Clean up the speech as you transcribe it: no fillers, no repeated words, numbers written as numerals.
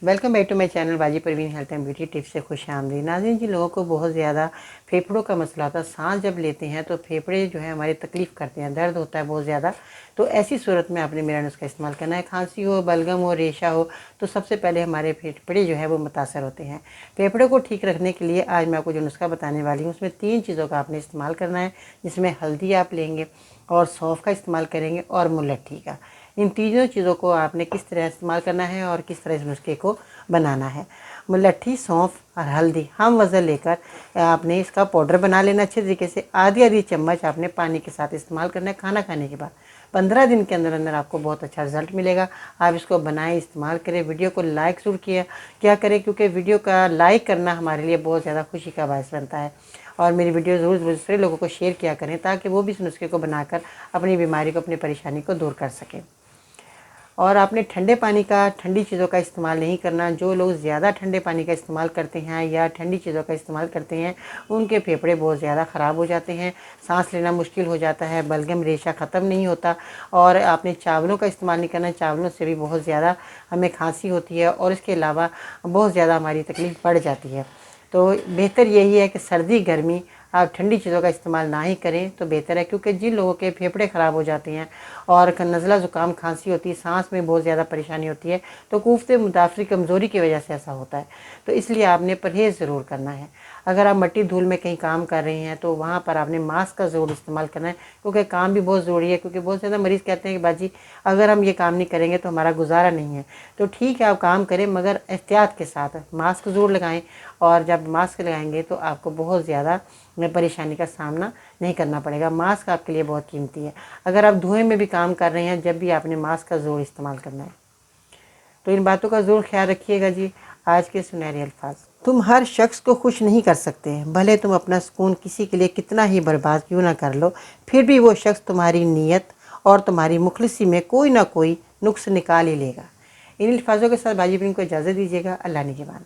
Welcome back to my channel Baji Parveen health and beauty tips से खुश आमदीद। नाज़रीन जी, लोगों को बहुत ज़्यादा फेफड़ों का मसला होता है। सांस जब लेते हैं तो फेफड़े जो है हमारी तकलीफ़ करते हैं, दर्द होता है बहुत ज़्यादा। तो ऐसी सूरत में आपने मेरा नुस्खा इस्तेमाल करना है। खांसी हो, बलगम हो, रेशा हो, तो सबसे पहले हमारे फेफड़े जो है वो मुतासर होते हैं। फेफड़े को ठीक रखने के लिए आज मैं आपको जो नुस्खा बताने वाली हूँ उसमें 3 चीज़ों का आपने इस्तेमाल करना है, जिसमें हल्दी आप लेंगे और सौंफ का इस्तेमाल करेंगे और मुलट्ठी का। इन तीनों चीज़ों को आपने किस तरह इस्तेमाल करना है और किस तरह इस नुस्खे को बनाना है। मुलट्ठी, सौंफ और हल्दी हम वज़न लेकर आपने इसका पाउडर बना लेना अच्छे तरीके से। आधी आधी चम्मच आपने पानी के साथ इस्तेमाल करना है खाना खाने के बाद। 15 दिन के अंदर अंदर आपको बहुत अच्छा रिजल्ट मिलेगा। आप इसको बनाएं, इस्तेमाल करें। वीडियो को लाइक ज़रूर क्या करें, क्योंकि वीडियो का लाइक करना हमारे लिए बहुत ज़्यादा खुशी का बायस बनता है। और मेरी वीडियो ज़रूर दूसरे लोगों को शेयर किया करें ताकि वो भी इस नुस्खे को बनाकर अपनी बीमारी को, अपनी परेशानी को दूर कर सकें। और आपने ठंडे पानी का, ठंडी चीज़ों का इस्तेमाल नहीं करना। जो लोग ज़्यादा ठंडे पानी का इस्तेमाल करते हैं या ठंडी चीज़ों का इस्तेमाल करते हैं उनके फेफड़े बहुत ज़्यादा ख़राब हो जाते हैं, सांस लेना मुश्किल हो जाता है, बलगम रेशा ख़त्म नहीं होता। और आपने चावलों का इस्तेमाल नहीं करना। चावलों से भी बहुत ज़्यादा हमें खांसी होती है और इसके अलावा बहुत ज़्यादा हमारी तकलीफ़ बढ़ जाती है। तो बेहतर यही है कि सर्दी गर्मी आप ठंडी चीज़ों का इस्तेमाल ना ही करें तो बेहतर है, क्योंकि जिन लोगों के फेफड़े ख़राब हो जाते हैं और नज़ला ज़ुकाम खांसी होती है, सांस में बहुत ज़्यादा परेशानी होती है, तो कुफ्ते मुदाफ़ी कमज़ोरी की वजह से ऐसा होता है। तो इसलिए आपने परहेज़ ज़रूर करना है। अगर आप मट्टी धूल में कहीं काम कर रहे हैं तो वहाँ पर आपने मास्क का ज़रूर इस्तेमाल करना है, क्योंकि काम भी बहुत ज़रूरी है। क्योंकि बहुत ज़्यादा मरीज़ कहते हैं कि बाजी अगर हम ये काम नहीं करेंगे तो हमारा गुजारा नहीं है। तो ठीक है, आप काम करें मगर एहतियात के साथ मास्क ज़रूर लगाएं। और जब मास्क लगाएंगे तो आपको बहुत ज़्यादा परेशानी का सामना नहीं करना पड़ेगा। मास्क आपके लिए बहुत कीमती है। अगर आप धुएं में भी काम कर रहे हैं, जब भी आपने मास्क का ज़रूर इस्तेमाल करना है। तो इन बातों का ज़रूर ख्याल रखिएगा जी। आज के सुनहरे अल्फाज, तुम हर शख्स को खुश नहीं कर सकते हैं, भले तुम अपना सुकून किसी के लिए कितना ही बर्बाद क्यों ना कर लो, फिर भी वो शख्स तुम्हारी नीयत और तुम्हारी मुखलिसी में कोई ना कोई नुक्स निकाल ही लेगा। इन अल्फाजों के साथ बाजी को इजाज़त दीजिएगा। अल्लाह निगहबान।